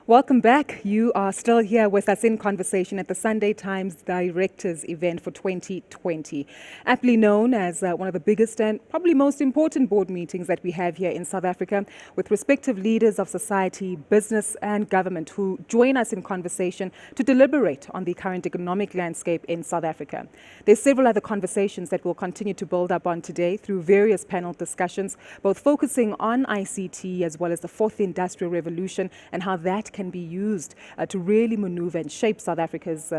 Welcome back. You are still here with us in conversation at the Sunday Times Directors event for 2020, aptly known as one of the biggest and probably most important board meetings that we have here in South Africa, with respective leaders of society, business and government who join us in conversation to deliberate on the current economic landscape in South Africa. There's several other conversations that we'll continue to build up on today through various panel discussions, both focusing on ICT as well as the fourth industrial revolution and how that can be used to really maneuver and shape South Africa's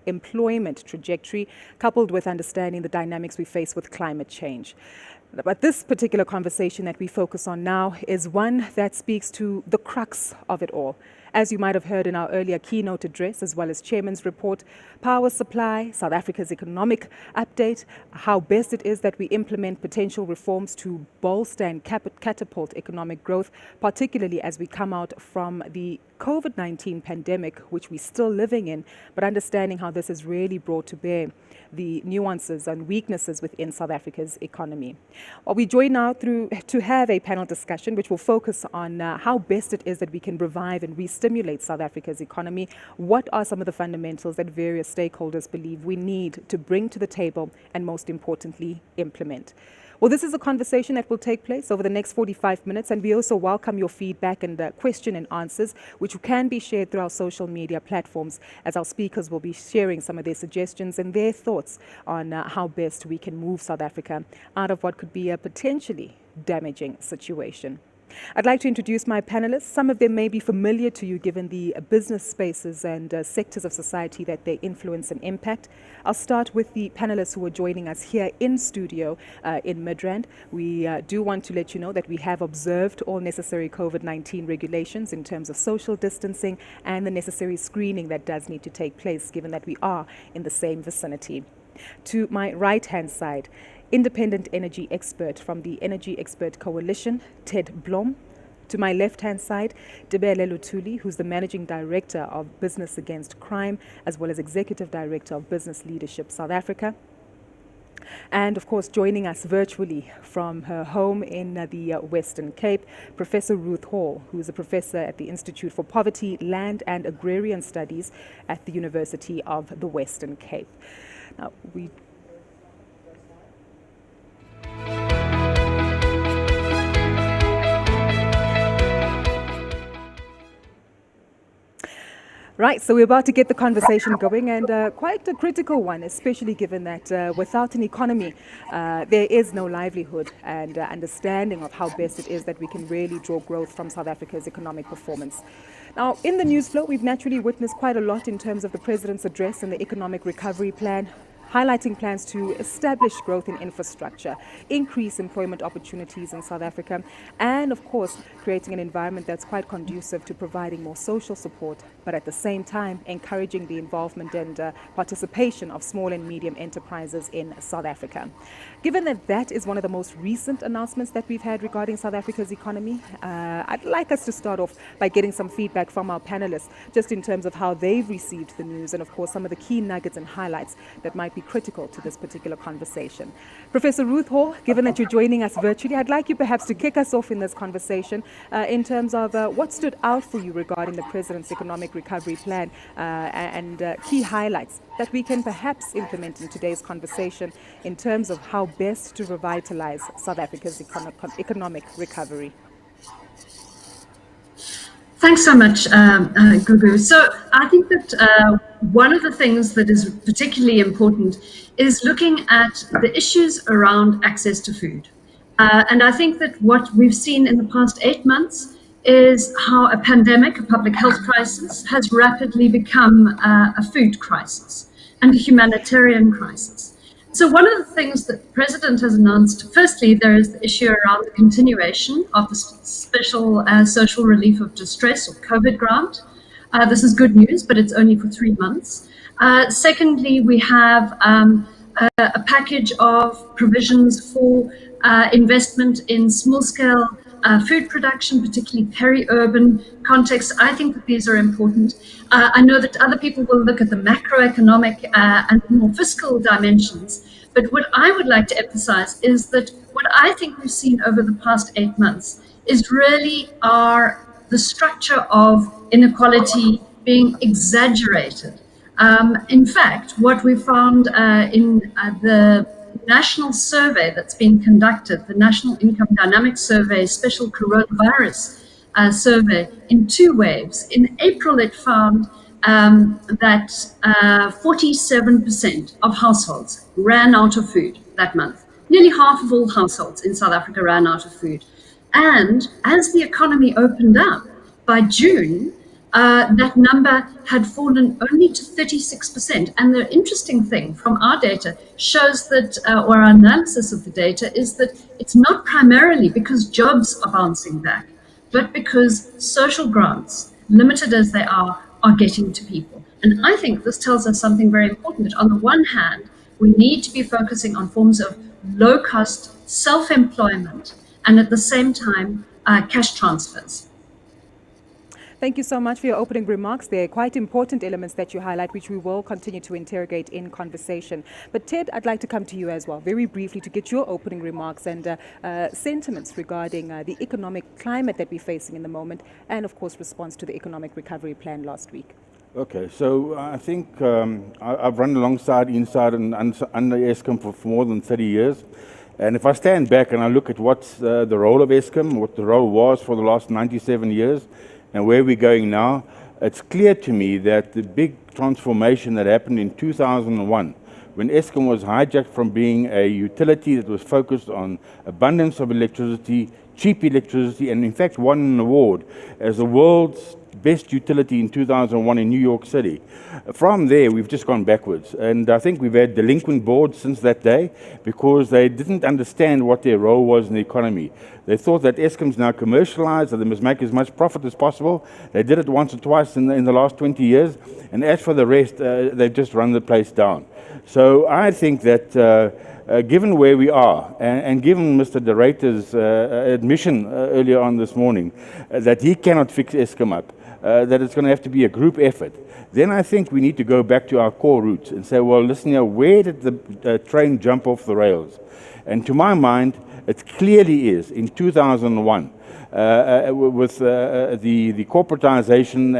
employment trajectory, coupled with understanding the dynamics we face with climate change. But this particular conversation that we focus on now is one that speaks to the crux of it all. As you might have heard in our earlier keynote address, as well as Chairman's report, power supply, South Africa's economic update, how best it is that we implement potential reforms to bolster and catapult economic growth, particularly as we come out from the COVID-19 pandemic, which we're still living in, but understanding how this has really brought to bear the nuances and weaknesses within South Africa's economy. Well, we join now to have a panel discussion which will focus on how best it is that we can revive and re-stimulate South Africa's economy. What are some of the fundamentals that various stakeholders believe we need to bring to the table and, most importantly, implement? Well, this is a conversation that will take place over the next 45 minutes, and we also welcome your feedback and question and answers, which can be shared through our social media platforms, as our speakers will be sharing some of their suggestions and their thoughts on how best we can move South Africa out of what could be a potentially damaging situation. I'd like to introduce my panelists. Some of them may be familiar to you given the business spaces and sectors of society that they influence and impact. I'll start with the panelists who are joining us here in studio in Midrand. We do want to let you know that we have observed all necessary COVID-19 regulations in terms of social distancing and the necessary screening that does need to take place, given that we are in the same vicinity. To my right-hand side, independent energy expert from the Energy Expert Coalition, Ted Blom. To my left-hand side, Debele Lutuli, who's the Managing Director of Business Against Crime, as well as Executive Director of Business Leadership South Africa. And of course, joining us virtually from her home in the Western Cape, Professor Ruth Hall, who is a professor at the Institute for Poverty, Land and Agrarian Studies at the University of the Western Cape. Now, Right, so we're about to get the conversation going, and quite a critical one, especially given that without an economy, there is no livelihood and understanding of how best it is that we can really draw growth from South Africa's economic performance. Now, in the news flow, we've naturally witnessed quite a lot in terms of the President's address and the economic recovery plan, highlighting plans to establish growth in infrastructure, increase employment opportunities in South Africa, and of course, creating an environment that's quite conducive to providing more social support, but at the same time, encouraging the involvement and participation of small and medium enterprises in South Africa. Given that that is one of the most recent announcements that we've had regarding South Africa's economy, I'd like us to start off by getting some feedback from our panelists, just in terms of how they've received the news and of course some of the key nuggets and highlights that might be critical to this particular conversation. Professor Ruth Hall, given that you're joining us virtually, I'd like you perhaps to kick us off in this conversation in terms of what stood out for you regarding the President's economic recovery plan and key highlights that we can perhaps implement in today's conversation in terms of how best to revitalize South Africa's economic recovery. Thanks so much, Gugu. So I think that one of the things that is particularly important is looking at the issues around access to food. And I think that what we've seen in the past 8 months is how a pandemic, a public health crisis, has rapidly become a food crisis and a humanitarian crisis. So one of the things that the President has announced, firstly, there is the issue around the continuation of the special social relief of distress or COVID grant. This is good news, but it's only for 3 months. Secondly, we have a package of provisions for investment in small-scale food production, particularly peri-urban contexts. I think that these are important. I know that other people will look at the macroeconomic and more fiscal dimensions, but what I would like to emphasize is that what I think we've seen over the past 8 months is really the structure of inequality being exaggerated. In fact, what we found in the national survey that's been conducted, the National Income Dynamics Survey, special coronavirus survey, in 2 waves. In April, it found that 47% of households ran out of food that month. Nearly half of all households in South Africa ran out of food. And as the economy opened up, by June, that number had fallen only to 36%. And the interesting thing from our data shows that, or our analysis of the data, is that it's not primarily because jobs are bouncing back, but because social grants, limited as they are getting to people. And I think this tells us something very important, that on the one hand, we need to be focusing on forms of low-cost self-employment and at the same time, cash transfers. Thank you so much for your opening remarks. They're quite important elements that you highlight, which we will continue to interrogate in conversation. But Ted, I'd like to come to you as well, very briefly, to get your opening remarks and sentiments regarding the economic climate that we're facing in the moment, and of course, response to the economic recovery plan last week. Okay, so I think I've run alongside, inside and under Eskom for more than 30 years. And if I stand back and I look at what's the role of Eskom, what the role was for the last 97 years, and where we're going now, it's clear to me that the big transformation that happened in 2001, when Eskom was hijacked from being a utility that was focused on abundance of electricity, cheap electricity, and in fact won an award as the world's best utility in 2001 in New York City. From there, we've just gone backwards. And I think we've had delinquent boards since that day because they didn't understand what their role was in the economy. They thought that Eskom's now commercialized, that they must make as much profit as possible. They did it once or twice in the last 20 years. And as for the rest, they've just run the place down. So I think that given where we are, and given Mr. De Ruyter's admission earlier on this morning, that he cannot fix Eskom up, that it's going to have to be a group effort, then I think we need to go back to our core roots and say, well, listen here, where did the train jump off the rails? And to my mind, it clearly is in 2001, with the corporatization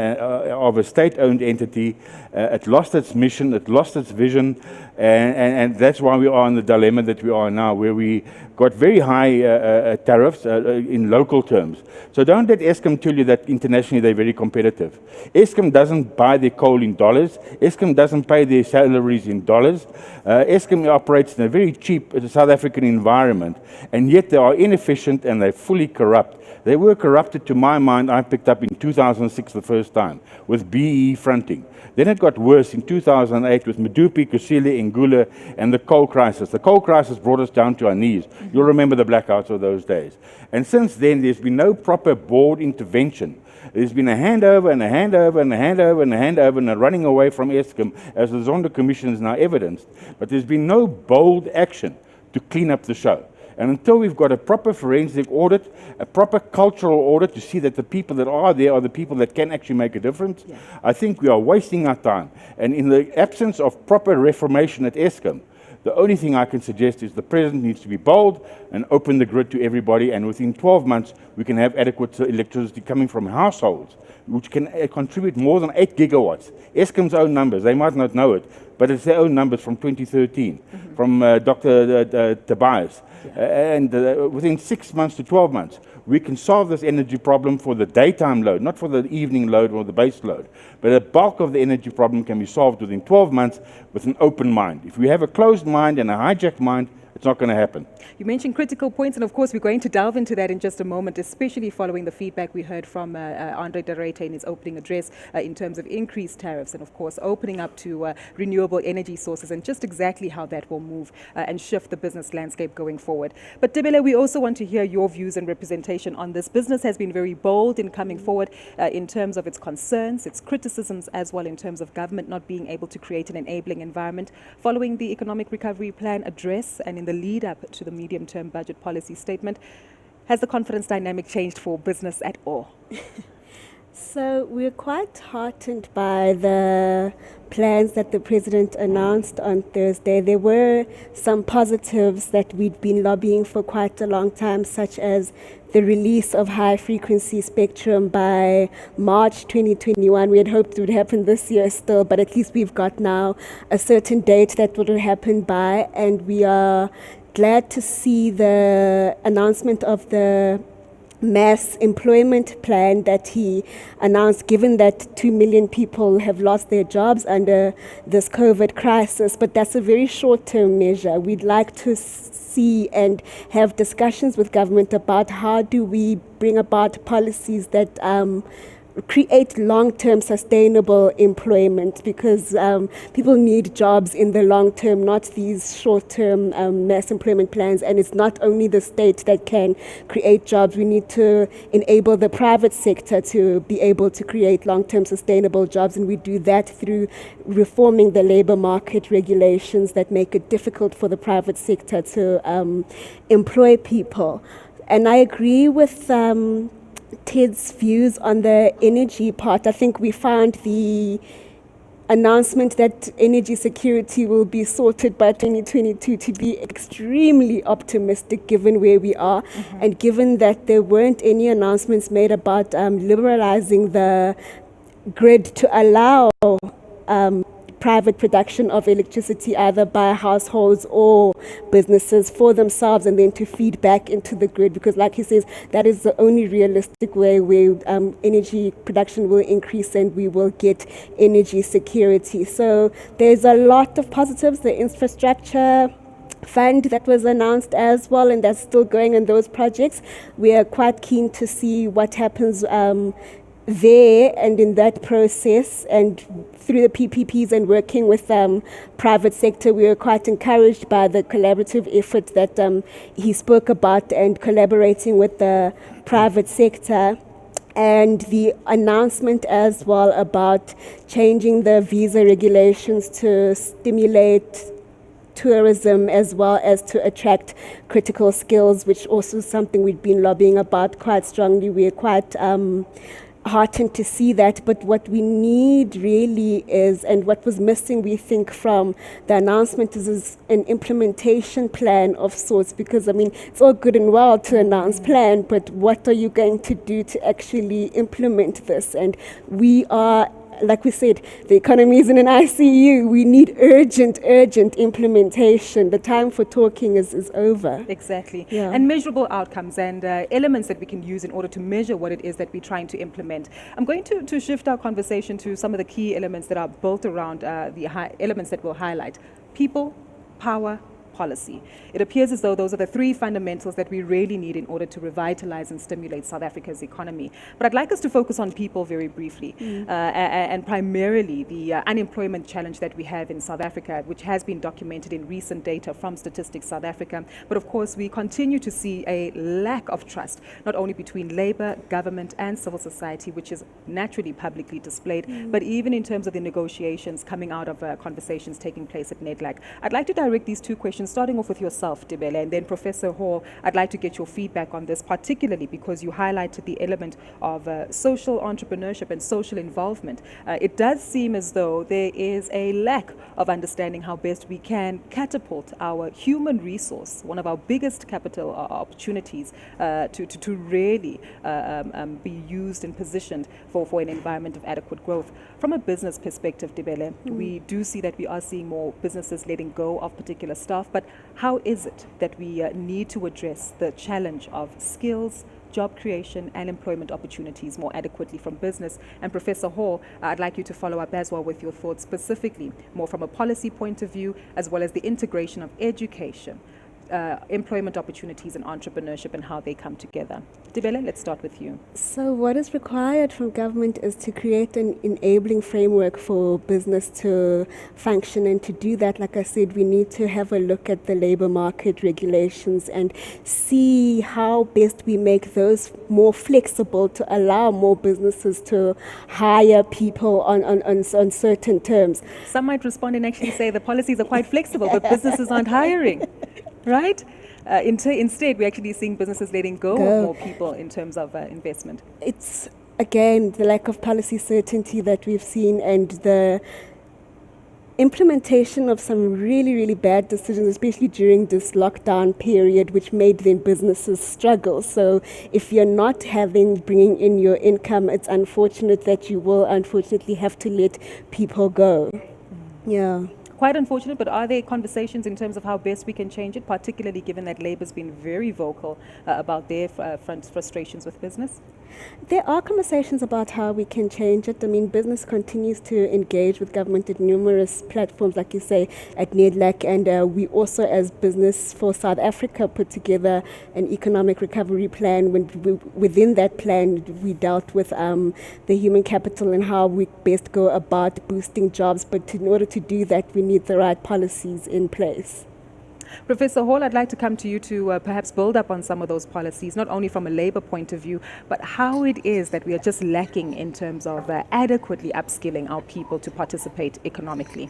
of a state-owned entity. It lost its mission, it lost its vision, and that's why we are in the dilemma that we are now, where we got very high tariffs in local terms. So don't let Eskom tell you that internationally they're very competitive. Eskom doesn't buy their coal in dollars. Eskom doesn't pay their salaries in dollars. Eskom operates in a very cheap South African environment, and yet they are inefficient and they're fully corrupt. They were corrupted, to my mind, I picked up in 2006 the first time, with BE fronting. Then it got worse in 2008 with Medupi, Kusile, Ngula, and the coal crisis. The coal crisis brought us down to our knees. You'll remember the blackouts of those days. And since then, there's been no proper board intervention. There's been a handover and a handover and a handover and a handover and a running away from Eskom, as the Zondo Commission is now evidenced. But there's been no bold action to clean up the show. And until we've got a proper forensic audit, a proper cultural audit to see that the people that are there are the people that can actually make a difference, I think we are wasting our time. And in the absence of proper reformation at Eskom, the only thing I can suggest is the President needs to be bold and open the grid to everybody, and within 12 months we can have adequate electricity coming from households, which can contribute more than 8 gigawatts. Eskom's own numbers, they might not know it, but it's their own numbers from 2013, from Dr. Tobias. And within 6 months to 12 months, we can solve this energy problem for the daytime load, not for the evening load or the base load. But the bulk of the energy problem can be solved within 12 months with an open mind. If we have a closed mind and a hijacked mind, it's not going to happen. You mentioned critical points, and of course we're going to delve into that in just a moment, especially following the feedback we heard from Andre De Ruyter in his opening address in terms of increased tariffs and of course opening up to renewable energy sources, and just exactly how that will move and shift the business landscape going forward. But Debele, we also want to hear your views and representation on this. Business has been very bold in coming forward in terms of its concerns, its criticisms, as well in terms of government not being able to create an enabling environment following the Economic Recovery Plan address and in the lead up to the medium-term budget policy statement. Has the confidence dynamic changed for business at all? So we're quite heartened by the plans that the president announced on Thursday. There were some positives that we'd been lobbying for quite a long time, such as the release of high-frequency spectrum by March 2021. We had hoped it would happen this year still, but at least we've got now a certain date that will happen by, and we are glad to see the announcement of the mass employment plan that he announced, given that 2 million people have lost their jobs under this COVID crisis. But that's a very short-term measure. We'd like to see and have discussions with government about how do we bring about policies that create long-term sustainable employment, because people need jobs in the long term, not these short-term mass employment plans. And it's not only the state that can create jobs. We need to enable the private sector to be able to create long-term sustainable jobs, and we do that through reforming the labor market regulations that make it difficult for the private sector to employ people. And I agree with Ted's views on the energy part. I think we found the announcement that energy security will be sorted by 2022 to be extremely optimistic, given where we are, and given that there weren't any announcements made about liberalizing the grid to allow private production of electricity either by households or businesses for themselves, and then to feed back into the grid, because like he says, that is the only realistic way where energy production will increase and we will get energy security. So there's a lot of positives. The infrastructure fund that was announced as well, and that's still going in those projects. We are quite keen to see what happens there and in that process, and through the PPPs and working with private sector, we were quite encouraged by the collaborative effort that he spoke about, and collaborating with the private sector, and the announcement as well about changing the visa regulations to stimulate tourism as well as to attract critical skills, which also is something we've been lobbying about quite strongly. We're quite heartened to see that, but what we need really is, and what was missing we think from the announcement, is an implementation plan of sorts, because I mean it's all good and well to announce plan, but what are you going to do to actually implement this? And we are, like we said, the economy is in an ICU. We need urgent implementation. The time for talking is over. Exactly. Yeah. And measurable outcomes and elements that we can use in order to measure what it is that we're trying to implement. I'm going to shift our conversation to some of the key elements that are built around the elements that we'll highlight. People, power, policy. It appears as though those are the three fundamentals that we really need in order to revitalize and stimulate South Africa's economy. But I'd like us to focus on people very briefly, and primarily the unemployment challenge that we have in South Africa, which has been documented in recent data from Statistics South Africa. But of course, we continue to see a lack of trust, not only between labor, government, and civil society, which is naturally publicly displayed, but even in terms of the negotiations coming out of conversations taking place at NEDLAC. I'd like to direct these two questions, starting off with yourself, Debele, and then Professor Hall. I'd like to get your feedback on this, particularly because you highlighted the element of social entrepreneurship and social involvement. It does seem as though there is a lack of understanding how best we can catapult our human resource, one of our biggest capital opportunities, to really be used and positioned for an environment of adequate growth. From a business perspective, Debele, we do see that we are seeing more businesses letting go of particular staff, but how is it that we need to address the challenge of skills, job creation, and employment opportunities more adequately from business? And Professor Hall, I'd like you to follow up as well with your thoughts specifically, more from a policy point of view, as well as the integration of education, employment opportunities and entrepreneurship, and how they come together. Debele, let's start with you. So what is required from government is to create an enabling framework for business to function, and to do that, like I said, we need to have a look at the labor market regulations and see how best we make those more flexible to allow more businesses to hire people on certain terms. Some might respond and actually say the policies are quite flexible, but businesses aren't hiring. Right? Instead, we're actually seeing businesses letting go of more people in terms of investment. It's again, the lack of policy certainty that we've seen and the implementation of some really, really bad decisions, especially during this lockdown period, which made then businesses struggle. So if you're not bringing in your income, it's unfortunate that you will unfortunately have to let people go. Yeah. Quite unfortunate, but are there conversations in terms of how best we can change it, particularly given that Labour's been very vocal about their frustrations with business? There are conversations about how we can change it. I mean, business continues to engage with government at numerous platforms, like you say, at NEDLAC, and we also, as Business for South Africa, put together an economic recovery plan. Within that plan, we dealt with the human capital and how we best go about boosting jobs, but in order to do that, we need the right policies in place. Professor Hall, I'd like to come to you to perhaps build up on some of those policies, not only from a Labour point of view, but how it is that we are just lacking in terms of adequately upskilling our people to participate economically.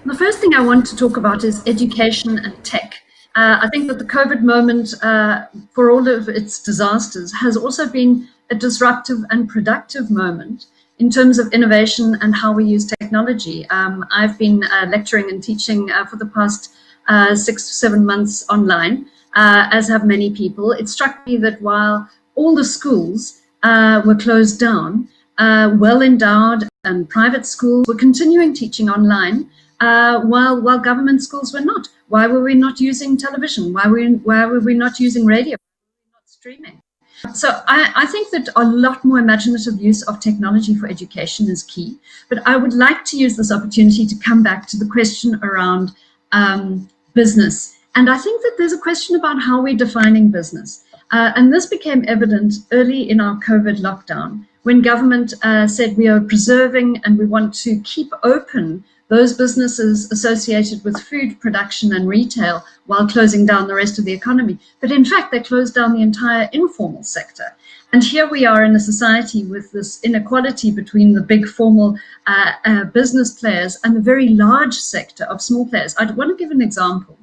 The first thing I want to talk about is education and tech. I think that the COVID moment, for all of its disasters, has also been a disruptive and productive moment in terms of innovation and how we use technology. I've been lecturing and teaching for the past 6 to 7 months online, as have many people. It struck me that while all the schools were closed down, well-endowed and private schools were continuing teaching online, while government schools were not. Why were we not using television? Why were we not using radio? Why were we not streaming? So I think that a lot more imaginative use of technology for education is key. But I would like to use this opportunity to come back to the question around business. And I think that there's a question about how we're defining business. And this became evident early in our COVID lockdown, when government said we are preserving and we want to keep open those businesses associated with food production and retail while closing down the rest of the economy. But in fact, they closed down the entire informal sector. And here we are in a society with this inequality between the big formal business players and the very large sector of small players. I want to give an example.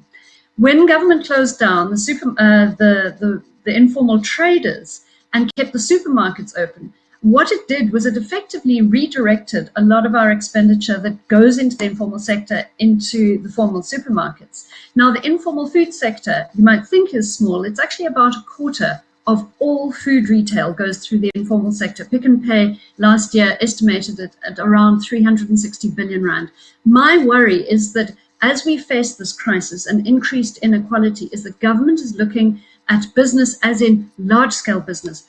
When government closed down the informal traders and kept the supermarkets open, what it did was it effectively redirected a lot of our expenditure that goes into the informal sector into the formal supermarkets. Now, the informal food sector, you might think is small. It's actually about a quarter of all food retail goes through the informal sector. Pick n Pay last year estimated it at around 360 billion rand. My worry is that as we face this crisis and increased inequality, is that government is looking at business as in large-scale business.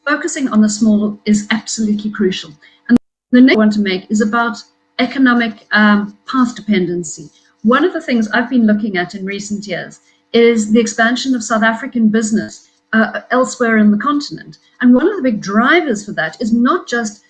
Focusing on the small is absolutely crucial. And the next I want to make is about economic path dependency. One of the things I've been looking at in recent years is the expansion of South African business elsewhere in the continent. And one of the big drivers for that is not just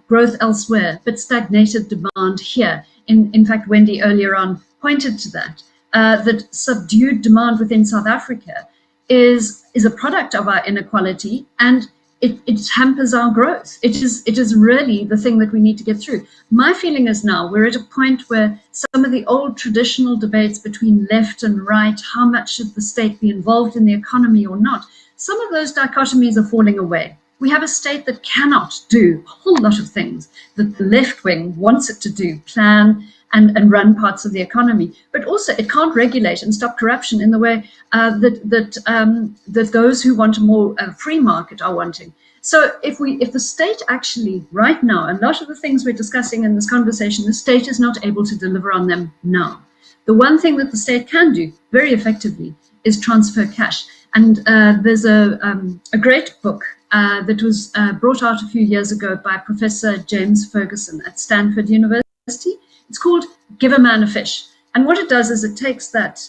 growth elsewhere, but stagnated demand here. In fact, Wendy earlier on pointed to that, that subdued demand within South Africa is a product of our inequality, and it hampers our growth. It is really the thing that we need to get through. My feeling is now we're at a point where some of the old traditional debates between left and right, how much should the state be involved in the economy or not, some of those dichotomies are falling away. We have a state that cannot do a whole lot of things that the left wing wants it to do, plan and run parts of the economy, but also it can't regulate and stop corruption in the way that those who want a more free market are wanting. So if the state actually right now, a lot of the things we're discussing in this conversation, the state is not able to deliver on them now. The one thing that the state can do very effectively is transfer cash. And there's a great book that was brought out a few years ago by Professor James Ferguson at Stanford University. It's called Give a Man a Fish. And what it does is it takes that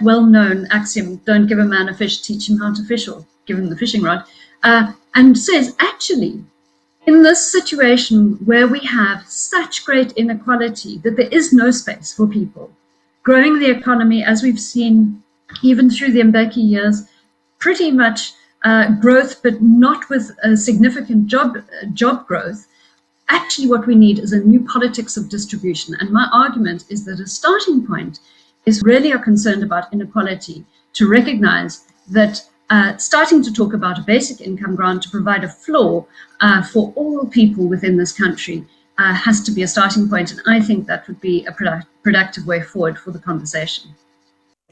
well-known axiom, don't give a man a fish, teach him how to fish, or give him the fishing rod, and says, actually, in this situation where we have such great inequality that there is no space for people, growing the economy, as we've seen even through the Mbeki years, pretty much growth, but not with a significant job growth. Actually, what we need is a new politics of distribution. And my argument is that a starting point is really are concerned about inequality, to recognize that starting to talk about a basic income grant to provide a floor for all people within this country has to be a starting point. And I think that would be a productive way forward for the conversation.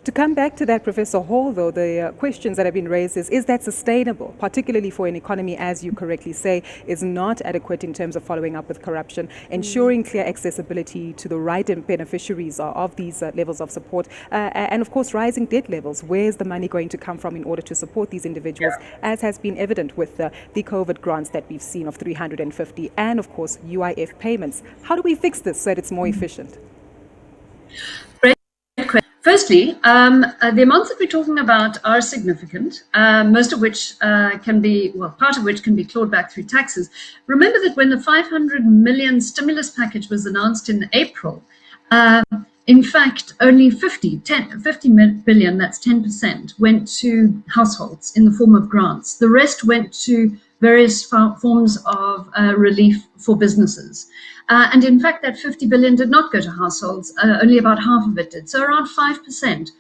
To come back to that, Professor Hall, though, the questions that have been raised is that sustainable, particularly for an economy, as you correctly say, is not adequate in terms of following up with corruption, ensuring clear accessibility to the right beneficiaries of these levels of support, and of course, rising debt levels. Where's the money going to come from in order to support these individuals, as has been evident with the COVID grants that we've seen of 350 and, of course, UIF payments? How do we fix this so that it's more efficient? Firstly, the amounts that we're talking about are significant, most of which can be, well, part of which can be clawed back through taxes. Remember that when the 500 million stimulus package was announced in April, in fact, only 50 billion, that's 10%, went to households in the form of grants. The rest went to various forms of relief for businesses. And in fact, that 50 billion did not go to households, only about half of it did. So around 5%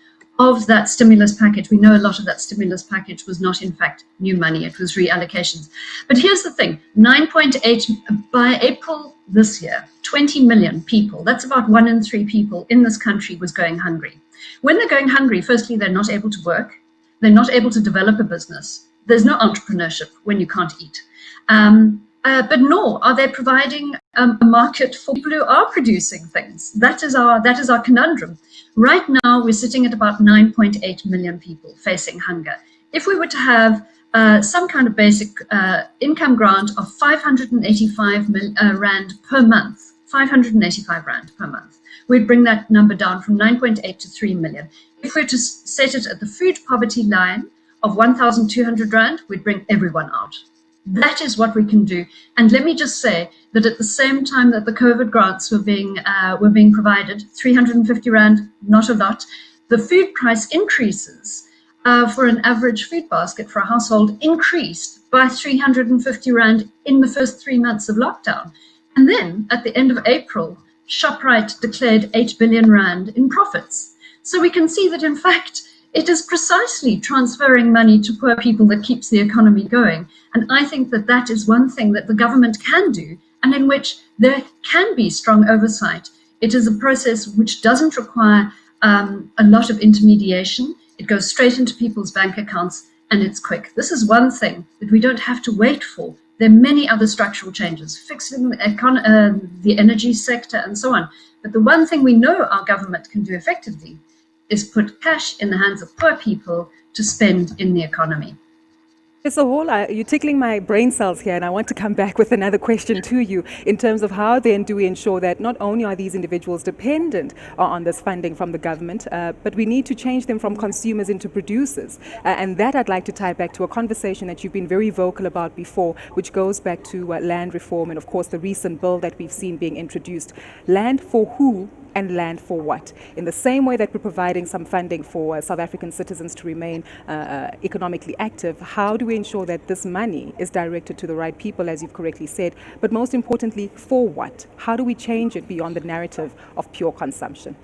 of that stimulus package, we know a lot of that stimulus package was not in fact new money, it was reallocations. But here's the thing, 9.8, by April this year, 20 million people, that's about 1 in 3 people in this country was going hungry. When they're going hungry, firstly, they're not able to work, they're not able to develop a business. There's no entrepreneurship when you can't eat. But nor are they providing a market for people who are producing things. That is our conundrum. Right now, we're sitting at about 9.8 million people facing hunger. If we were to have some kind of basic income grant of 585 rand per month, 585 rand per month, we'd bring that number down from 9.8 to 3 million. If we were to set it at the food poverty line of 1,200 rand, we'd bring everyone out. That is what we can do. And let me just say that at the same time that the COVID grants were being provided, 350 rand, not a lot, the food price increases for an average food basket for a household increased by 350 rand in the first 3 months of lockdown. And then at the end of April, Shoprite declared 8 billion rand in profits. So we can see that in fact, it is precisely transferring money to poor people that keeps the economy going. And I think that that is one thing that the government can do and in which there can be strong oversight. It is a process which doesn't require a lot of intermediation. It goes straight into people's bank accounts and it's quick. This is one thing that we don't have to wait for. There are many other structural changes, fixing the energy sector and so on. But the one thing we know our government can do effectively is put cash in the hands of poor people to spend in the economy. Professor Hall, you're tickling my brain cells here, and I want to come back with another question to you in terms of how then do we ensure that not only are these individuals dependent on this funding from the government, but we need to change them from consumers into producers. And that I'd like to tie back to a conversation that you've been very vocal about before, which goes back to land reform and, of course, the recent bill that we've seen being introduced. Land for who? And land for what? In the same way that we're providing some funding for South African citizens to remain economically active, how do we ensure that this money is directed to the right people, as you've correctly said, but most importantly, for what? How do we change it beyond the narrative of pure consumption?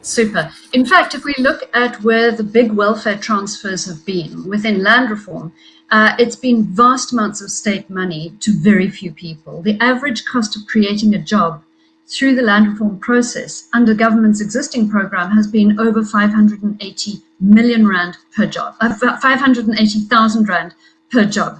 Super. In fact, if we look at where the big welfare transfers have been within land reform, it's been vast amounts of state money to very few people. The average cost of creating a job through the land reform process under government's existing program has been over 580 million rand per job, 580,000 rand per job.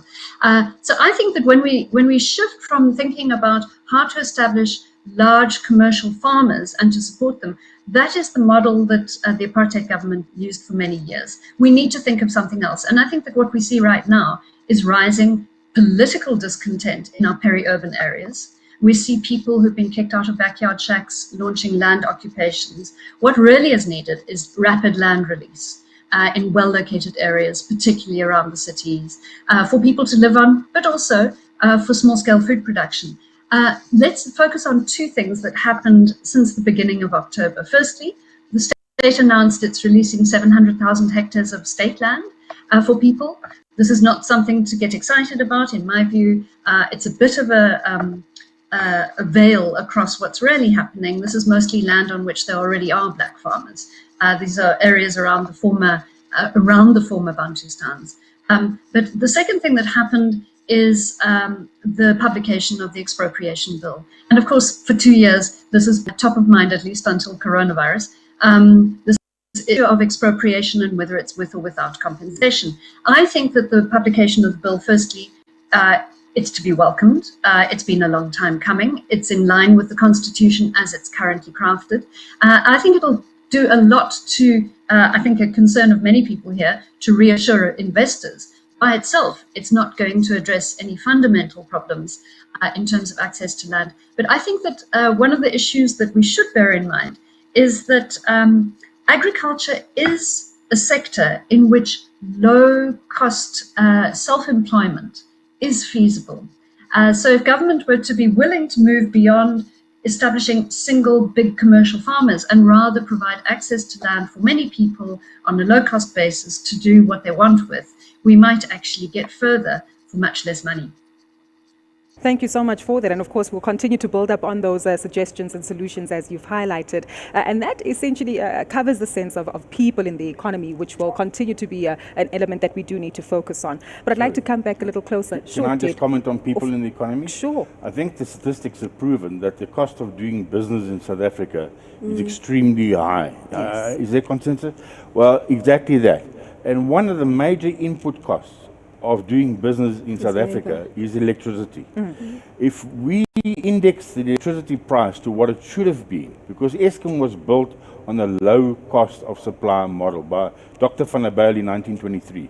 So I think that when we shift from thinking about how to establish large commercial farmers and to support them, that is the model that the apartheid government used for many years. We need to think of something else. And I think that what we see right now is rising political discontent in our peri-urban areas. We see people who've been kicked out of backyard shacks launching land occupations. What really is needed is rapid land release in well-located areas, particularly around the cities, for people to live on, but also for small-scale food production. Let's focus on two things that happened since the beginning of October. Firstly, the state announced it's releasing 700,000 hectares of state land for people. This is not something to get excited about. In my view, it's a bit of a veil across what's really happening. This is mostly land on which there already are black farmers. These are areas around the former around the former Bantustans. But the second thing that happened is the publication of the expropriation bill. And of course, for 2 years, this is top of mind, at least until coronavirus, this issue of expropriation and whether it's with or without compensation. I think that the publication of the bill, firstly, it's to be welcomed. It's been a long time coming. It's in line with the Constitution as it's currently crafted. I think it'll do a lot to, I think, a concern of many people here, to reassure investors. By itself, it's not going to address any fundamental problems in terms of access to land. But I think that one of the issues that we should bear in mind is that agriculture is a sector in which low-cost self-employment is feasible. So if government were to be willing to move beyond establishing single big commercial farmers and rather provide access to land for many people on a low-cost basis to do what they want with, we might actually get further for much less money. Thank you so much for that. And of course, we'll continue to build up on those suggestions and solutions as you've highlighted. And that essentially covers the sense of people in the economy, which will continue to be an element that we do need to focus on. But I'd like to come back a little closer. Can I just comment on people in the economy? Sure. I think the statistics have proven that the cost of doing business in South Africa is extremely high. Yes. Is there consensus? Well, exactly that. And one of the major input costs of doing business in South Africa is electricity. If we index the electricity price to what it should have been, because Eskom was built on a low cost of supply model by Dr. Van der Bijl in 1923.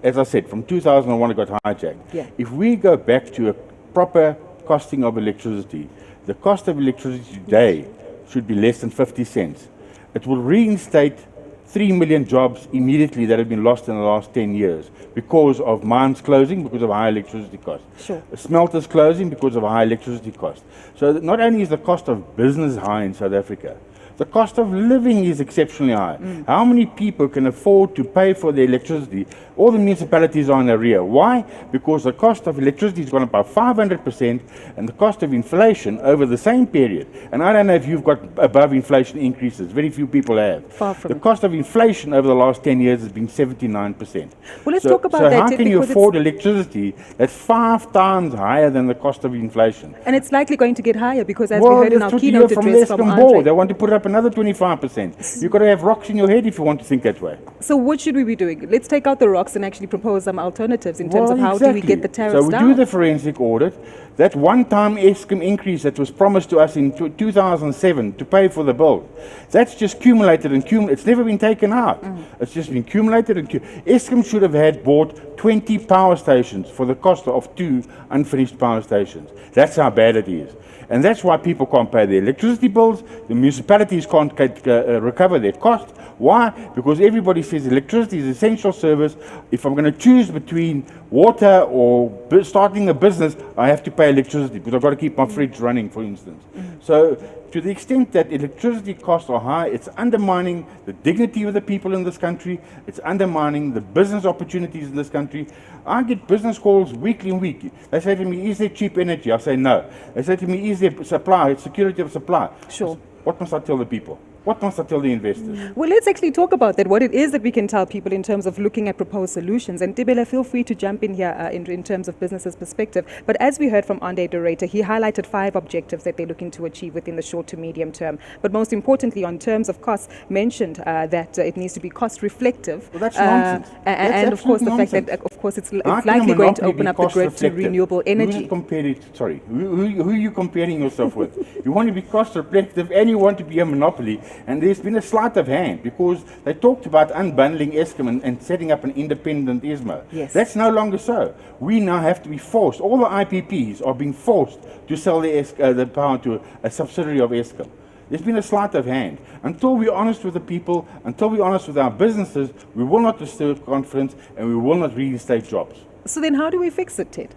As I said, from 2001 it got hijacked. Yeah. If we go back to a proper costing of electricity, the cost of electricity today should be less than 50 cents. It will reinstate 3 million jobs immediately that have been lost in the last 10 years because of mines closing, because of high electricity costs. Sure. Smelters closing because of high electricity costs. So that not only is the cost of business high in South Africa, the cost of living is exceptionally high. How many people can afford to pay for their electricity? All the municipalities are in arrear. Why? Because the cost of electricity has gone up by 500% and the cost of inflation over the same period. And I don't know if you've got above inflation increases. Very few people have. Far from the it. cost of inflation over the last 10 years has been 79%. Well, let's talk about so that. how can you because afford electricity that's 5 times higher than the cost of inflation? And it's likely going to get higher because, as Well, we heard in that's our what you keynote hear from address the from Eskom board. Andre. They want to put it up another 25%. You've got to have rocks in your head if you want to think that way. So what should we be doing? Let's take out the rocks and actually propose some alternatives in terms of how do we get the tariffs So we down. do the forensic audit. That one-time Eskom increase that was promised to us in 2007 to pay for the bill, that's just accumulated and it's never been taken out. It's just been accumulated and Eskom should have had bought 20 power stations for the cost of 2 unfinished power stations. That's how bad it is. And that's why people can't pay their electricity bills. The municipalities can't recover their cost. Why? Because everybody says electricity is an essential service. If I'm going to choose between water or starting a business, I have to pay electricity because I've got to keep my fridge running, for instance. So to the extent that electricity costs are high, it's undermining the dignity of the people in this country. It's undermining the business opportunities in this country. I get business calls weekly and weekly. They say to me, is there cheap energy? I say no. They say to me, is there supply, security of supply? Sure. What must I tell the people? What must I tell the investors? Well, let's actually talk about that, what it is that we can tell people in terms of looking at proposed solutions. And Tebela, feel free to jump in here in terms of business's perspective. But as we heard from Andre de Ruyter, he highlighted 5 objectives that they're looking to achieve within the short to medium term. But most importantly, on terms of costs, mentioned that it needs to be cost reflective. Well, that's nonsense. And of course, the fact that, of course, it's likely going to open up the grid to renewable energy. Who are you comparing yourself with? You want to be cost reflective and you want to be a monopoly. And there's been a sleight of hand because they talked about unbundling Eskom and setting up an independent ISMO. Yes. That's no longer so. We now have to be forced. All the IPPs are being forced to sell the power to a subsidiary of Eskom. There's been a sleight of hand. Until we're honest with the people, until we're honest with our businesses, we will not disturb confidence and we will not reinstate jobs. So then how do we fix it, Ted?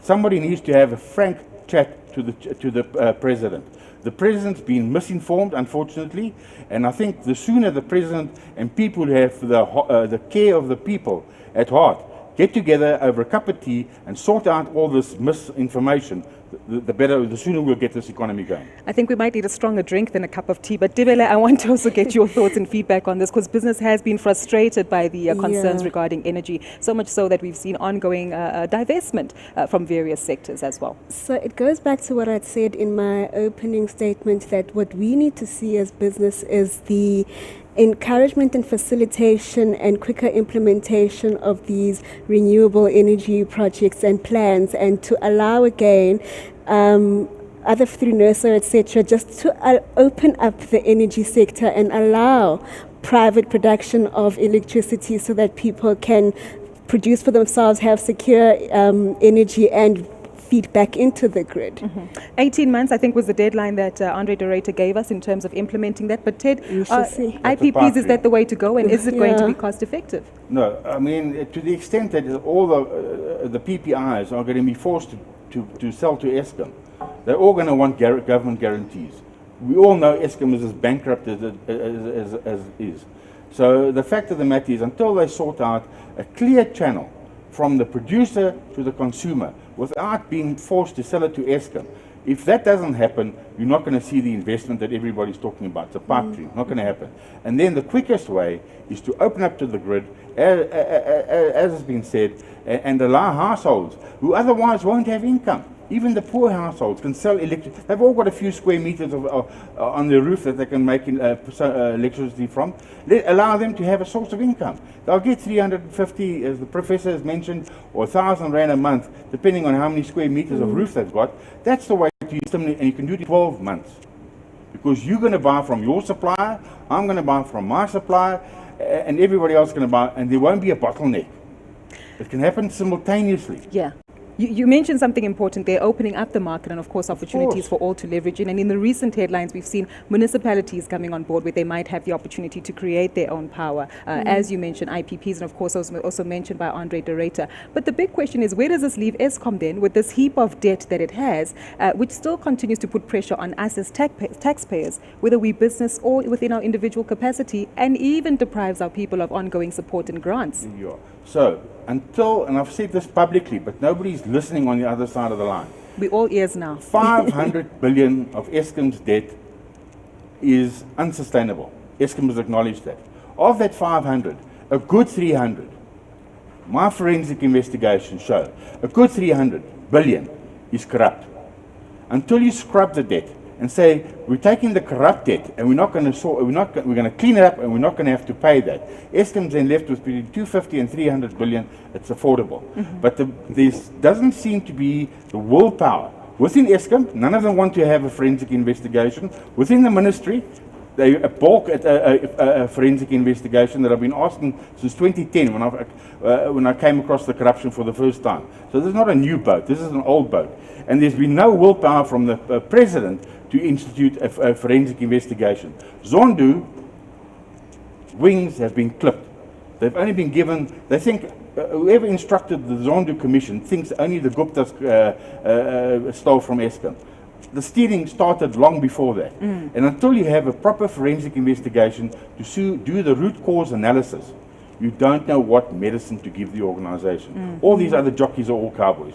Somebody needs to have a frank chat to the president. The president's been misinformed, unfortunately, and I think the sooner the president and people who have the care of the people at heart get together over a cup of tea and sort out all this misinformation, the sooner we'll get this economy going. I think we might need a stronger drink than a cup of tea. But Dibele, I want to also get your thoughts and feedback on this, because business has been frustrated by the concerns regarding energy, so much so that we've seen ongoing divestment from various sectors as well. So it goes back to what I'd said in my opening statement, that what we need to see as business is the encouragement and facilitation and quicker implementation of these renewable energy projects and plans, and to allow again either through NERSA, etc., just to open up the energy sector and allow private production of electricity so that people can produce for themselves, have secure energy and feed back into the grid. 18 months, I think, was the deadline that Andre de Ruyter gave us in terms of implementing that. But Ted, IPPs, is that the way to go, and is it going to be cost effective? No, I mean, to the extent that all the PPIs are going to be forced to sell to Eskom, they're all going to want government guarantees. We all know Eskom is as bankrupt as is. So the fact of the matter is, until they sort out a clear channel from the producer to the consumer without being forced to sell it to Eskom, if that doesn't happen, you're not going to see the investment that everybody's talking about. It's a pipe dream, not going to happen. And then the quickest way is to open up to the grid, as has been said, and allow households who otherwise won't have income. Even the poor households can sell electricity. They've all got a few square meters on their roof that they can make electricity from. Allow them to have a source of income. They'll get 350, as the professor has mentioned, or 1,000 rand a month, depending on how many square meters of roof they've got. That's the way to use them, and you can do it in 12 months. Because you're going to buy from your supplier, I'm going to buy from my supplier, and everybody else is going to buy, and there won't be a bottleneck. It can happen simultaneously. Yeah. You mentioned something important there, opening up the market and, of course, opportunities for all to leverage in. And in the recent headlines, we've seen municipalities coming on board where they might have the opportunity to create their own power. As you mentioned, IPPs, and, of course, also mentioned by Andre de Ruyter. But the big question is, where does this leave Eskom then with this heap of debt that it has, which still continues to put pressure on us as taxpayers, whether we business or within our individual capacity, and even deprives our people of ongoing support and grants? Yeah. So, until, and I've said this publicly, but nobody's listening on the other side of the line. We're all ears now. 500 billion of Eskom's debt is unsustainable. Eskom has acknowledged that. Of that 500, a good 300, my forensic investigation show, a good 300 billion is corrupt. Until you scrub the debt and say, we're taking the corrupt debt and we're going to clean it up, and we're not going to have to pay that. Eskom's then left with between 250 and 300 billion. It's affordable. But there doesn't seem to be the willpower within Eskom. None of them want to have a forensic investigation. Within the ministry, they balk at a forensic investigation that I've been asking since 2010 when I came across the corruption for the first time. So this is not a new boat. This is an old boat. And there's been no willpower from the president to institute a forensic investigation. Zondo wings have been clipped. They've only been given, they think, whoever instructed the Zondo Commission thinks only the Guptas stole from Eskom. The stealing started long before that. And until you have a proper forensic investigation to do the root cause analysis, you don't know what medicine to give the organization. All these other jockeys are all cowboys.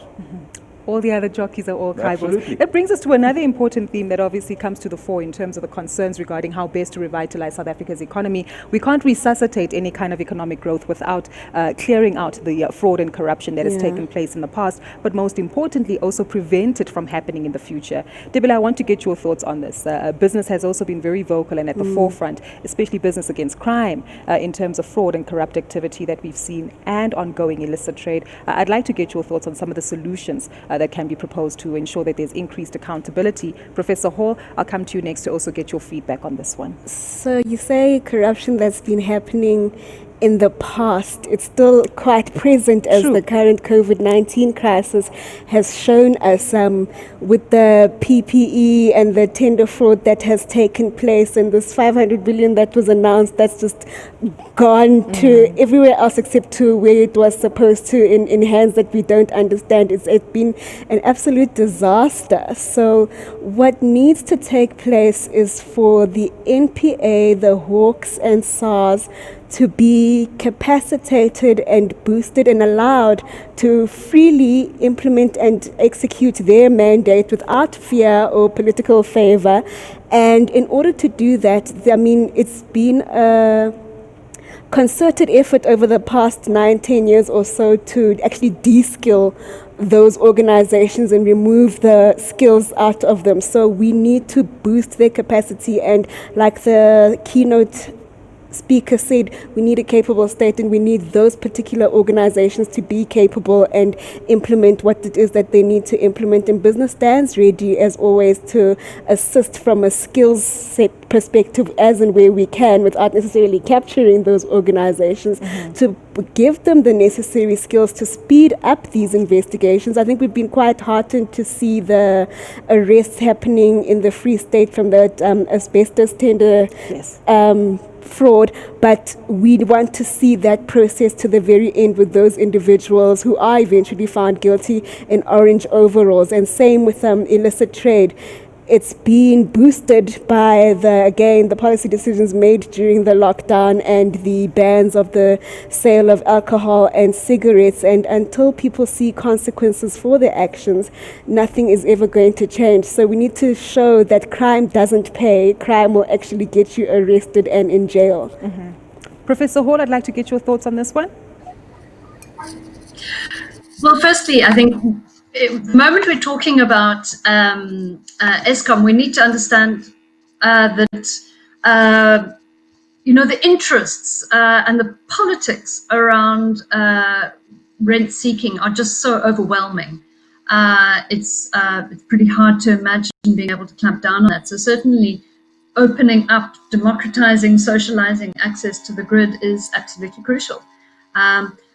All the other jockeys are all cowboys. Absolutely. That brings us to another important theme that obviously comes to the fore in terms of the concerns regarding how best to revitalize South Africa's economy. We can't resuscitate any kind of economic growth without clearing out the fraud and corruption that has taken place in the past, but most importantly, also prevent it from happening in the future. Dibele, I want to get your thoughts on this. Business has also been very vocal and at the forefront, especially business against crime, in terms of fraud and corrupt activity that we've seen and ongoing illicit trade. I'd like to get your thoughts on some of the solutions that can be proposed to ensure that there's increased accountability. Professor Hall, I'll come to you next to also get your feedback on this one. So you say corruption that's been happening in the past, it's still quite present as the current COVID-19 crisis has shown us, with the PPE and the tender fraud that has taken place, and this 500 billion that was announced, that's just gone to everywhere else except to where it was supposed to, in hands that we don't understand. It's been an absolute disaster. So what needs to take place is for the NPA, the Hawks and SARS to be capacitated and boosted and allowed to freely implement and execute their mandate without fear or political favor. And in order to do that, I mean, it's been a concerted effort over the past 9-10 years or so to actually de-skill those organizations and remove the skills out of them. So we need to boost their capacity, and like the keynote speaker said, we need a capable state, and we need those particular organizations to be capable and implement what it is that they need to implement. And business stands ready, as always, to assist from a skills set perspective as and where we can, without necessarily capturing those organizations, to give them the necessary skills to speed up these investigations. I think we've been quite heartened to see the arrests happening in the Free State from that asbestos tender fraud, but we want to see that process to the very end with those individuals who are eventually found guilty in orange overalls. And same with illicit trade. It's been boosted by the policy decisions made during the lockdown and the bans of the sale of alcohol and cigarettes. And until people see consequences for their actions, nothing is ever going to change. So we need to show that crime doesn't pay. Crime will actually get you arrested and in jail. Professor Hall, I'd like to get your thoughts on this one. Well, firstly, I think the moment we're talking about Eskom, we need to understand that the interests and the politics around rent seeking are just so overwhelming. It's pretty hard to imagine being able to clamp down on that. So certainly opening up, democratizing, socializing access to the grid is absolutely crucial.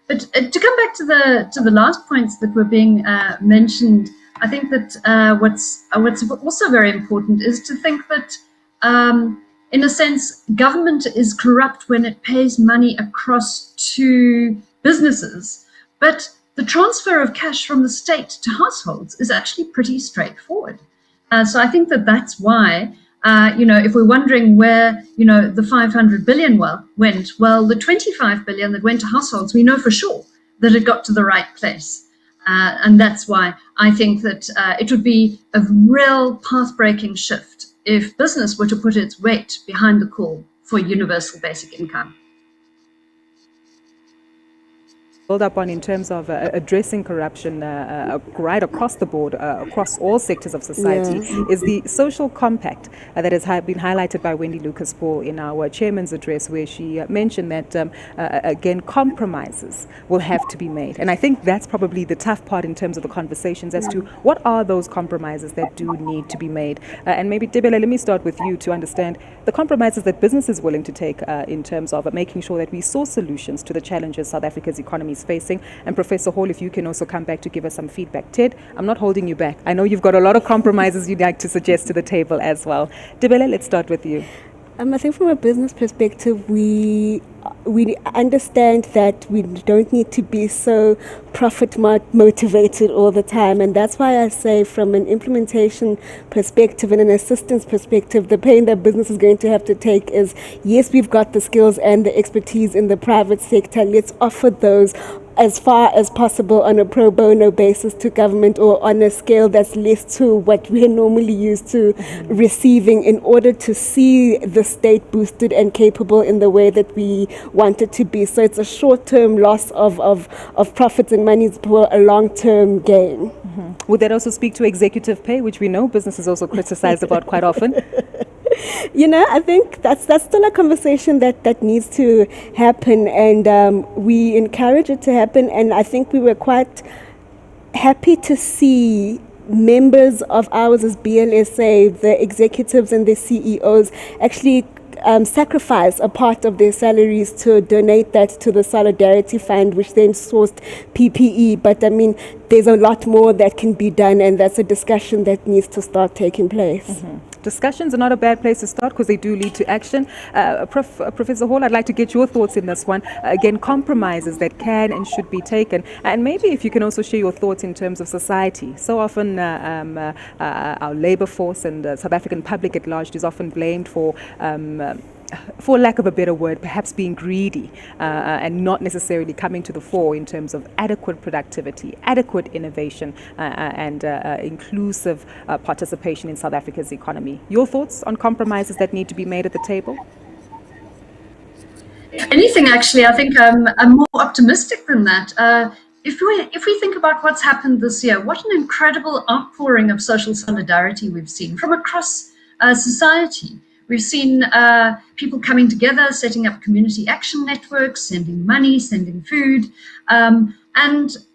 But to come back to the last points that were being mentioned, I think that what's also very important is to think that, in a sense, government is corrupt when it pays money across to businesses, but the transfer of cash from the state to households is actually pretty straightforward. So I think that that's why. If we're wondering where, the 500 billion went, well, the 25 billion that went to households, we know for sure that it got to the right place. And that's why I think that it would be a real path-breaking shift if business were to put its weight behind the call for universal basic income. Build up on in terms of addressing corruption right across the board, across all sectors of society, is the social compact that has been highlighted by Wendy Lucas-Paul in our chairman's address, where she mentioned that, again, compromises will have to be made. And I think that's probably the tough part in terms of the conversations as to what are those compromises that do need to be made. And maybe, Debele, let me start with you to understand the compromises that business is willing to take in terms of making sure that we source solutions to the challenges South Africa's economy is facing. And Professor Hall, if you can also come back to give us some feedback. Ted, I'm not holding you back. I know you've got a lot of compromises you'd like to suggest to the table as well. Debele, let's start with you. I think from a business perspective, we understand that we don't need to be so profit motivated all the time, and that's why I say from an implementation perspective and an assistance perspective, the pain that business is going to have to take is, yes, we've got the skills and the expertise in the private sector. Let's offer those as far as possible on a pro bono basis to government, or on a scale that's less to what we're normally used to receiving, in order to see the state boosted and capable in the way that we want it to be. So it's a short-term loss of profits and money for a long-term gain. Would that also speak to executive pay, which we know business is also criticized about quite often? I think that's still a conversation that needs to happen, and we encourage it to happen. And I think we were quite happy to see members of ours as BLSA, the executives and the CEOs, actually sacrifice a part of their salaries to donate that to the Solidarity Fund, which then sourced PPE. But I mean, there's a lot more that can be done, and that's a discussion that needs to start taking place. Discussions are not a bad place to start because they do lead to action. Professor Hall, I'd like to get your thoughts in this one. Again, compromises that can and should be taken. And maybe if you can also share your thoughts in terms of society. So often our labor force and South African public at large is often blamed for for lack of a better word, perhaps being greedy and not necessarily coming to the fore in terms of adequate productivity, adequate innovation, and inclusive participation in South Africa's economy. Your thoughts on compromises that need to be made at the table? If anything, actually, I think I'm more optimistic than that. If we think about what's happened this year, what an incredible outpouring of social solidarity we've seen from across society. We've seen people coming together, setting up community action networks, sending money, sending food, and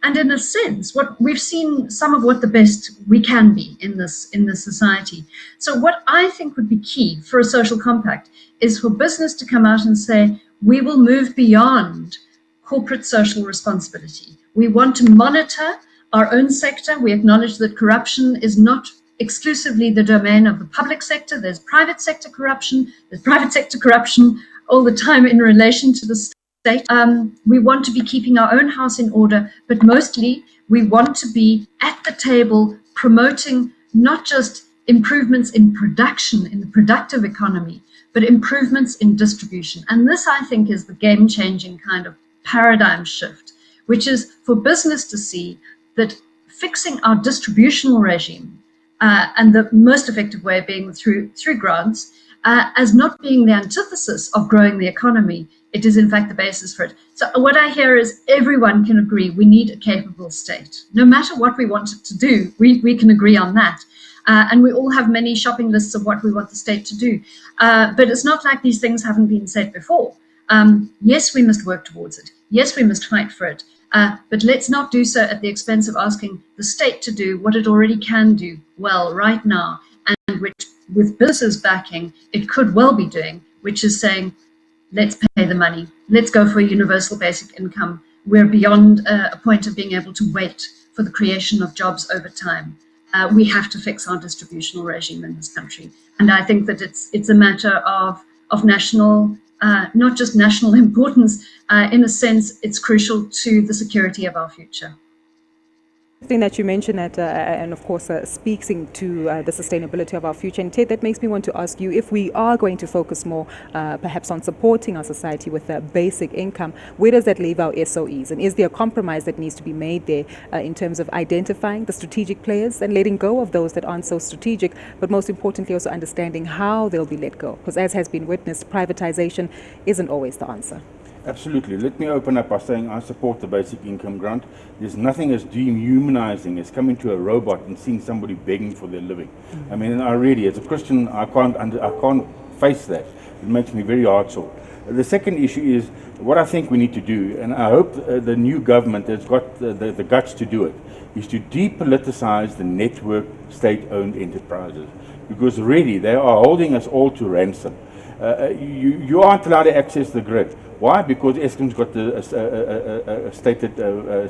in a sense, what we've seen some of what the best we can be in this society. So what I think would be key for a social compact is for business to come out and say, we will move beyond corporate social responsibility. We want to monitor our own sector. We acknowledge that corruption is not exclusively the domain of the public sector. There's private sector corruption. There's private sector corruption all the time in relation to the state. We want to be keeping our own house in order, but mostly we want to be at the table promoting not just improvements in production, in the productive economy, but improvements in distribution. And this, I think, is the game-changing kind of paradigm shift, which is for business to see that fixing our distributional regime and the most effective way being through grants, as not being the antithesis of growing the economy. It is, in fact, the basis for it. So what I hear is everyone can agree we need a capable state. No matter what we want it to do, we can agree on that. And we all have many shopping lists of what we want the state to do. But it's not like these things haven't been said before. Yes, we must work towards it. Yes, we must fight for it. But let's not do so at the expense of asking the state to do what it already can do well right now, and which, with businesses backing, it could well be doing, which is saying, let's pay the money. Let's go for a universal basic income. We're beyond a point of being able to wait for the creation of jobs over time. We have to fix our distributional regime in this country. And I think that it's a matter of national, not just national importance. In a sense, it's crucial to the security of our future. Thing that you mentioned that, and of course speaks into the sustainability of our future. And Ted, that makes me want to ask you, if we are going to focus more perhaps on supporting our society with a basic income, where does that leave our SOEs? And is there a compromise that needs to be made there in terms of identifying the strategic players and letting go of those that aren't so strategic, but most importantly also understanding how they'll be let go? Because as has been witnessed, privatization isn't always the answer. Absolutely. Let me open up by saying I support the basic income grant. There's nothing as dehumanizing as coming to a robot and seeing somebody begging for their living. I mean, I really, as a Christian, I can't face that. It makes me very heart-sore. The second issue is what I think we need to do, and I hope the new government has got the guts to do it, is to depoliticize the network state-owned enterprises, because really they are holding us all to ransom. You aren't allowed to access the grid. Why? Because Eskom's got a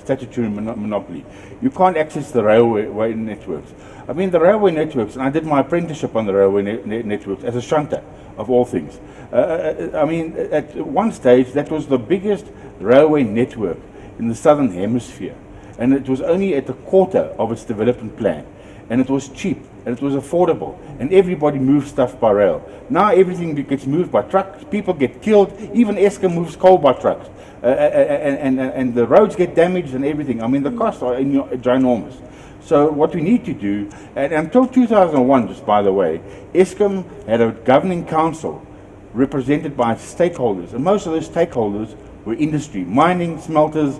statutory monopoly. You can't access the railway networks. I mean, the railway networks, and I did my apprenticeship on the railway networks as a shunter, of all things. I mean, at one stage, that was the biggest railway network in the southern hemisphere. And it was only at a quarter of its development plan. And it was cheap, and it was affordable, and everybody moved stuff by rail. Now everything gets moved by trucks, people get killed, even Eskom moves coal by trucks, and the roads get damaged and everything. I mean, the costs are ginormous. So what we need to do, and until 2001, just by the way, Eskom had a governing council represented by stakeholders, and most of those stakeholders were industry, mining, smelters,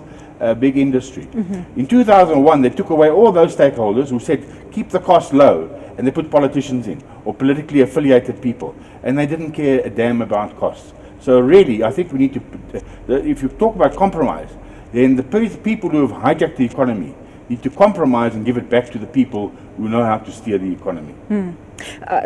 big industry. In 2001, they took away all those stakeholders who said, keep the cost low, and they put politicians in, or politically affiliated people, and they didn't care a damn about costs. So really, I think we need to, if you talk about compromise, then the people who have hijacked the economy need to compromise and give it back to the people who know how to steer the economy.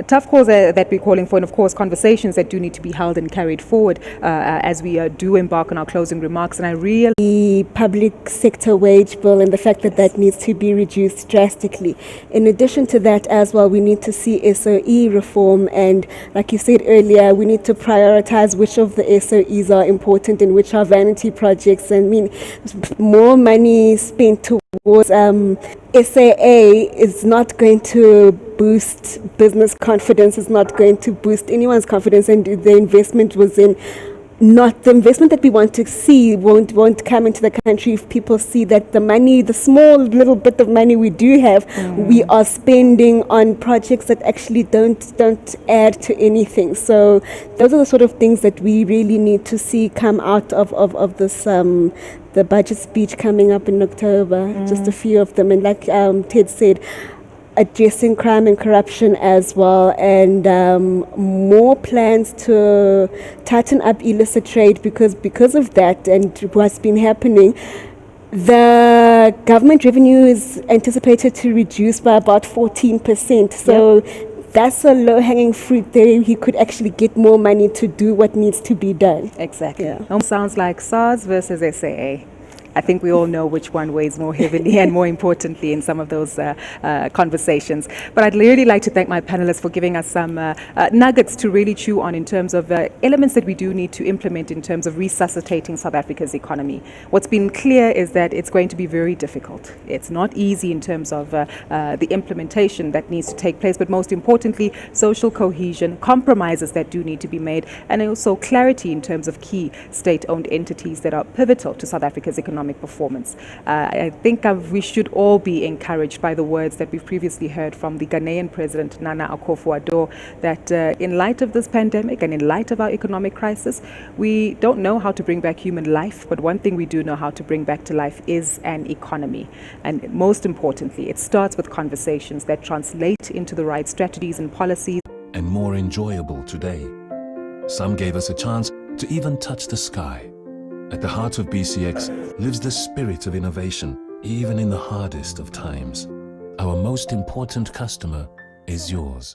Tough cause that we're calling for, and of course conversations that do need to be held and carried forward as we do embark on our closing remarks. And I really the public sector wage bill and the fact that that needs to be reduced drastically. In addition to that as well, we need to see SOE reform, and like you said earlier, we need to prioritize which of the SOEs are important and which are vanity projects. I mean, more money spent towards SAA is not going to boost business confidence, is not going to boost anyone's confidence, and the investment was in not the investment that we want to see won't come into the country if people see that the money, the small little bit of money we do have, we are spending on projects that actually don't add to anything. So those are the sort of things that we really need to see come out of this the budget speech coming up in October. Just a few of them, and like Ted said, addressing crime and corruption as well, and more plans to tighten up illicit trade, because of that and what's been happening, the government revenue is anticipated to reduce by about 14%. So that's a low-hanging fruit there. He could actually get more money to do what needs to be done. Exactly. Sounds like SARS versus SAA. I think we all know which one weighs more heavily and more importantly in some of those conversations. But I'd really like to thank my panelists for giving us some nuggets to really chew on in terms of elements that we do need to implement in terms of resuscitating South Africa's economy. What's been clear is that it's going to be very difficult. It's not easy in terms of the implementation that needs to take place, but most importantly, social cohesion, compromises that do need to be made, and also clarity in terms of key state-owned entities that are pivotal to South Africa's economic performance. I think we should all be encouraged by the words that we've previously heard from the Ghanaian President Nana Akufo-Addo, that in light of this pandemic and in light of our economic crisis, we don't know how to bring back human life, but one thing we do know how to bring back to life is an economy. And most importantly, it starts with conversations that translate into the right strategies and policies. And more enjoyable today. Some gave us a chance to even touch the sky. At the heart of BCX lives the spirit of innovation, even in the hardest of times. Our most important customer is yours.